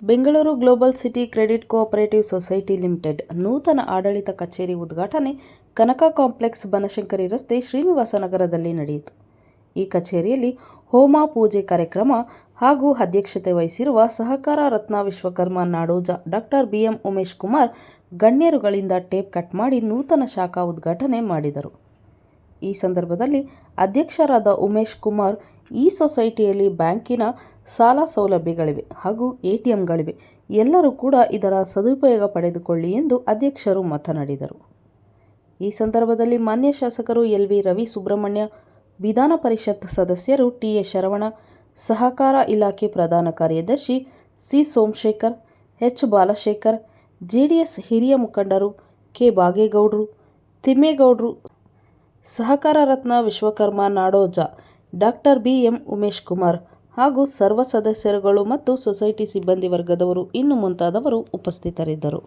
Bengaluru global city credit cooperative society limited ನೂತನ ಆಡಳಿತ ಕಚೇರಿ ಉದ್ಘಾಟನೆ ಕನಕ ಕಾಂಪ್ಲೆಕ್ಸ್ ಬನಶಂಕರಿ ರಸ್ತೆ ಶ್ರೀನಿವಾಸ ನಗರದಲ್ಲಿ ನಡೆಯಿತು. ಈ ಕಚೇರಿಯಲ್ಲಿ ಹೋಮ ಪೂಜೆ ಕಾರ್ಯಕ್ರಮ ಹಾಗೂ ಅಧ್ಯಕ್ಷತೆ ವಹಿಸಿರುವ ಸಹಕಾರ ರತ್ನ ವಿಶ್ವಕರ್ಮ ನಾಡೋಜ ಡಾಕ್ಟರ್ ಬಿ.ಎಂ. ಉಮೇಶ್ ಕುಮಾರ್ ಗಣ್ಯರುಗಳಿಂದ ಟೇಪ್ ಕಟ್ ಮಾಡಿ ನೂತನ ಶಾಖಾ ಉದ್ಘಾಟನೆ ಮಾಡಿದರು. ಈ ಸಂದರ್ಭದಲ್ಲಿ ಅಧ್ಯಕ್ಷರಾದ ಉಮೇಶ್ ಕುಮಾರ್, ಈ ಸೊಸೈಟಿಯಲ್ಲಿ ಬ್ಯಾಂಕಿನ ಸಾಲ ಸೌಲಭ್ಯಗಳಿವೆ ಹಾಗೂ ಎಟಿಎಂಗಳಿವೆ, ಎಲ್ಲರೂ ಕೂಡ ಇದರ ಸದುಪಯೋಗ ಪಡೆದುಕೊಳ್ಳಿ ಎಂದು ಅಧ್ಯಕ್ಷರು ಮಾತನಾಡಿದರು. ಈ ಸಂದರ್ಭದಲ್ಲಿ ಮಾನ್ಯ ಶಾಸಕರು ಎಲ್.ವಿ. ರವಿ ಸುಬ್ರಹ್ಮಣ್ಯ, ವಿಧಾನ ಪರಿಷತ್ ಸದಸ್ಯರು ಟಿ.ಎ. ಶರವಣ, ಸಹಕಾರ ಇಲಾಖೆ ಪ್ರಧಾನ ಕಾರ್ಯದರ್ಶಿ ಸಿ. ಸೋಮಶೇಖರ್, ಎಚ್. ಬಾಲಶೇಖರ್, ಜೆಡಿಎಸ್ ಹಿರಿಯ ಮುಖಂಡರು ಕೆ. ಬಾಗೇಗೌಡರು, ತಿಮ್ಮೇಗೌಡರು, ಸಹಕಾರ ರತ್ನ ವಿಶ್ವಕರ್ಮ ನಾಡೋಜ ಡಾಕ್ಟರ್ ಬಿ.ಎಂ. ಉಮೇಶ್ ಕುಮಾರ್ ಹಾಗೂ ಸರ್ವ ಸದಸ್ಯರುಗಳು ಮತ್ತು ಸೊಸೈಟಿ ಸಿಬ್ಬಂದಿ ವರ್ಗದವರು ಇನ್ನು ಮುಂತಾದವರು ಉಪಸ್ಥಿತರಿದ್ದರು.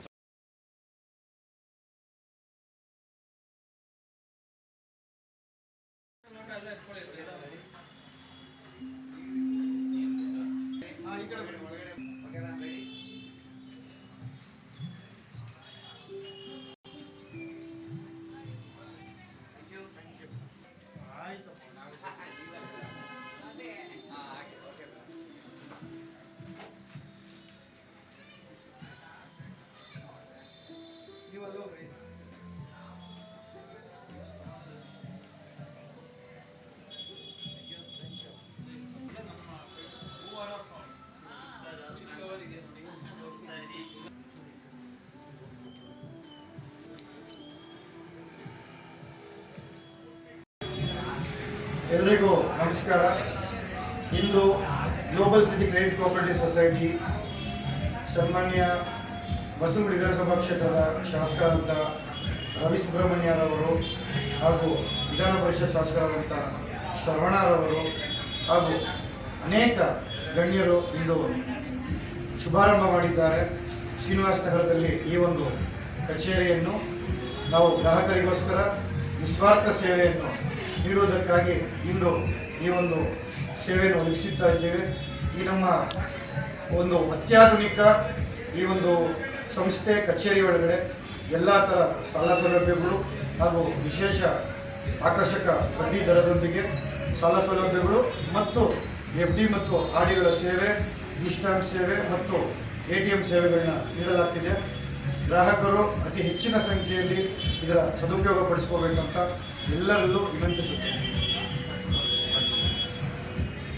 ಎಲ್ಲರಿಗೂ ನಮಸ್ಕಾರ. ಇಂದು global city credit cooperative society ಸನ್ಮಾನ್ಯ ಬಸವನಗುಡಿ ವಿಧಾನಸಭಾ ಕ್ಷೇತ್ರದ ಶಾಸಕರಾದಂಥ ರವಿ ಸುಬ್ರಹ್ಮಣ್ಯರವರು ಹಾಗೂ ವಿಧಾನ ಪರಿಷತ್ ಶಾಸಕರಾದಂಥ ಶರವಣರವರು ಹಾಗೂ ಅನೇಕ ಗಣ್ಯರು ಇಂದು ಶುಭಾರಂಭ ಮಾಡಿದ್ದಾರೆ. ಶ್ರೀನಿವಾಸ ನಗರದಲ್ಲಿ ಈ ಒಂದು ಕಚೇರಿಯನ್ನು ನಾವು ಗ್ರಾಹಕರಿಗೋಸ್ಕರ ನಿಸ್ವಾರ್ಥ ಸೇವೆಯನ್ನು ನೀಡುವುದಕ್ಕಾಗಿ ಇಂದು ಈ ಒಂದು ಸೇವೆಯನ್ನು ಒದಗಿಸುತ್ತಾ ಇದ್ದೇವೆ. ಈ ನಮ್ಮ ಒಂದು ಅತ್ಯಾಧುನಿಕ ಈ ಒಂದು ಸಂಸ್ಥೆ ಕಚೇರಿ ಒಳಗಡೆ ಎಲ್ಲ ಥರ ಸಾಲ ಸೌಲಭ್ಯಗಳು ಹಾಗೂ ವಿಶೇಷ ಆಕರ್ಷಕ ಬಡ್ಡಿ ದರದೊಂದಿಗೆ ಸಾಲ ಸೌಲಭ್ಯಗಳು ಮತ್ತು ಎಫ್ ಡಿ ಮತ್ತು ಆರ್ ಡಿಗಳ ಸೇವೆ, ಇ ಸ್ಟ್ಯಾಂಪ್ ಸೇವೆ ಮತ್ತು ಎಟಿಎಂ ಸೇವೆಗಳನ್ನ ನೀಡಲಾಗ್ತಿದೆ. ಗ್ರಾಹಕರು ಅತಿ ಹೆಚ್ಚಿನ ಸಂಖ್ಯೆಯಲ್ಲಿ ಇದರ ಸದುಪಯೋಗ ಪಡಿಸ್ಕೋಬೇಕಂತ ಎಲ್ಲರಲ್ಲೂ ವಿನಂತಿಸುತ್ತೇನೆ.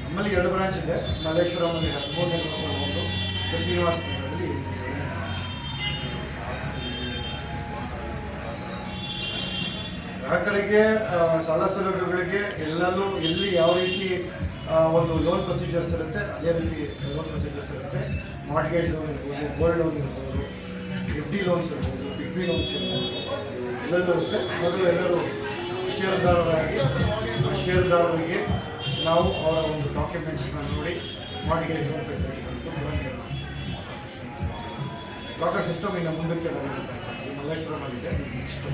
ನಮ್ಮಲ್ಲಿ 2 ಬ್ರಾಂಚ್ ಇದೆ. ಮಲ್ಲೇಶ್ವರಮಲ್ಲಿ 13ನೇ ಕ್ರಾಸಲ್ಲಿ ಒಂದು, ಶ್ರೀನಿವಾಸ ನಗರದಲ್ಲಿ 2ನೇ ಬ್ರಾಂಚ್. ಗ್ರಾಹಕರಿಗೆ ಸಾಲ ಸೌಲಭ್ಯಗಳಿಗೆ ಎಲ್ಲರೂ ಎಲ್ಲಿ ಯಾವ ರೀತಿ ಒಂದು ಲೋನ್ ಪ್ರೊಸೀಜರ್ಸ್ ಇರುತ್ತೆ ಅದೇ ರೀತಿ ಲೋನ್ ಪ್ರೊಸೀಜರ್ಸ್ ಇರುತ್ತೆ. ಮಾರ್ಟ್ಗೇಜ್ ಲೋನ್ ಇರ್ಬೋದು, ಗೋಲ್ಡ್ ಲೋನ್ ಇರ್ಬೋದು, ಎಫ್ ಡಿ ಲೋನ್ಸ್ ಇರ್ಬೋದು, ಬಿಗ್ ಬಿ ಲೋನ್ಸ್ ಇರ್ಬೋದು, ಎಲ್ಲರೂ ಇರುತ್ತೆ. ಮೊದಲು ಎಲ್ಲರೂ ಷೇರುದಾರರಾಗಿ ಆ ಷೇರುದಾರರಿಗೆ ನಾವು ಅವರ ಒಂದು ಡಾಕ್ಯುಮೆಂಟ್ಸ್ನ ನೋಡಿ ಮಾರ್ಟ್ಗೇಜ್ ಲೋನ್ ಫೆಸಿಲಿಟಿಗಳನ್ನು ಲಾಕರ್ ಸಿಸ್ಟಮ್ ಇನ್ನು ಮುಂದಕ್ಕೆ ಬರುತ್ತೆ. ಮಲ್ಲೇಶ್ವರಮಲ್ಲಿದೆ. Next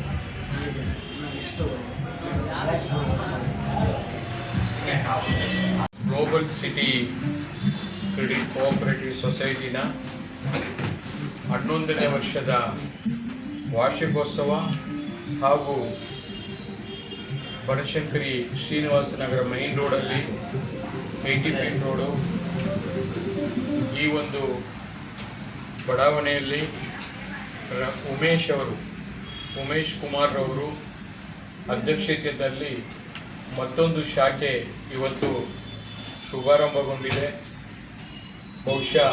global city credit cooperative ಸೊಸೈಟಿನ 11ನೇ ವರ್ಷದ ವಾರ್ಷಿಕೋತ್ಸವ ಹಾಗೂ ಬನಶಂಕರಿ ಶ್ರೀನಿವಾಸ ನಗರ ಮೈನ್ ರೋಡಲ್ಲಿ 80 ಫೀಟ್ ರೋಡು ಈ ಒಂದು ಬಡಾವಣೆಯಲ್ಲಿ ಉಮೇಶ್ ಕುಮಾರ್ ಅವರು ಅಧ್ಯಕ್ಷತೆಯಲ್ಲಿ ಮತ್ತೊಂದು ಶಾಖೆ ಇವತ್ತು ಶುಭಾರಂಭಗೊಂಡಿದೆ. ಬಹುಶಃ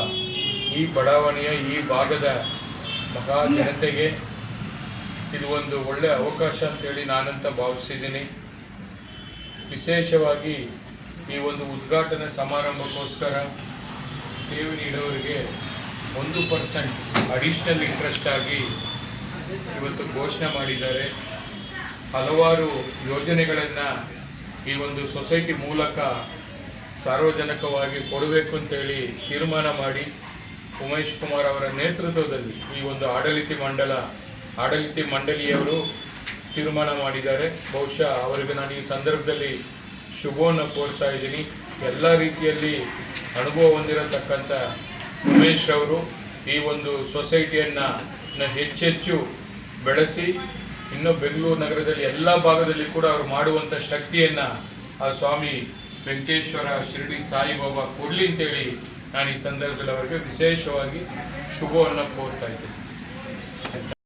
ಈ ಬಡಾವಣೆಯ ಈ ಭಾಗದ ಮಹಾ ಜನತೆಗೆ ಇದು ಒಂದು ಒಳ್ಳೆಯ ಅವಕಾಶ ಅಂತೇಳಿ ನಾನಂತ ಭಾವಿಸಿದ್ದೀನಿ. ವಿಶೇಷವಾಗಿ ಈ ಒಂದು ಉದ್ಘಾಟನಾ ಸಮಾರಂಭಕ್ಕೋಸ್ಕರ ಠೇವಣಿ ನೀಡೋರಿಗೆ 1% ಅಡಿಷ್ನಲ್ ಇಂಟ್ರೆಸ್ಟ್ ಆಗಿ ಇವತ್ತು ಘೋಷಣೆ ಮಾಡಿದ್ದಾರೆ. ಹಲವಾರು ಯೋಜನೆಗಳನ್ನು ಈ ಒಂದು ಸೊಸೈಟಿ ಮೂಲಕ ಸಾರ್ವಜನಿಕವಾಗಿ ಕೊಡಬೇಕು ಅಂತೇಳಿ ತೀರ್ಮಾನ ಮಾಡಿ ಉಮೇಶ್ ಕುಮಾರ್ ಅವರ ನೇತೃತ್ವದಲ್ಲಿ ಈ ಒಂದು ಆಡಳಿತ ಮಂಡಳಿಯವರು ತೀರ್ಮಾನ ಮಾಡಿದ್ದಾರೆ. ಬಹುಶಃ ಅವರಿಗೆ ನಾನು ಈ ಸಂದರ್ಭದಲ್ಲಿ ಶುಭವನ್ನು ಕೋರ್ತಾ ಇದ್ದೀನಿ. ಎಲ್ಲ ರೀತಿಯಲ್ಲಿ ಅನುಭವ ಹೊಂದಿರತಕ್ಕಂಥ ಉಮೇಶ್ ಅವರು ಈ ಒಂದು ಸೊಸೈಟಿಯನ್ನು ಹೆಚ್ಚೆಚ್ಚು ಬೆಳೆಸಿ ಇನ್ನು ಬೆಂಗಳೂರು ನಗರದಲ್ಲಿ ಎಲ್ಲ ಭಾಗದಲ್ಲಿ ಕೂಡ ಅವರು ಮಾಡುವಂಥ ಶಕ್ತಿಯನ್ನು ಆ ಸ್ವಾಮಿ ವೆಂಕಟೇಶ್ವರ ಶಿರಡಿ ಸಾಯಿಬಾಬಾ ಕೊಡಲಿ ಅಂತೇಳಿ ನಾನು ಈ ಸಂದರ್ಭದಲ್ಲಿ ಅವರಿಗೆ ವಿಶೇಷವಾಗಿ ಶುಭವನ್ನು ಕೋರ್ತಾ ಇದ್ದೀನಿ.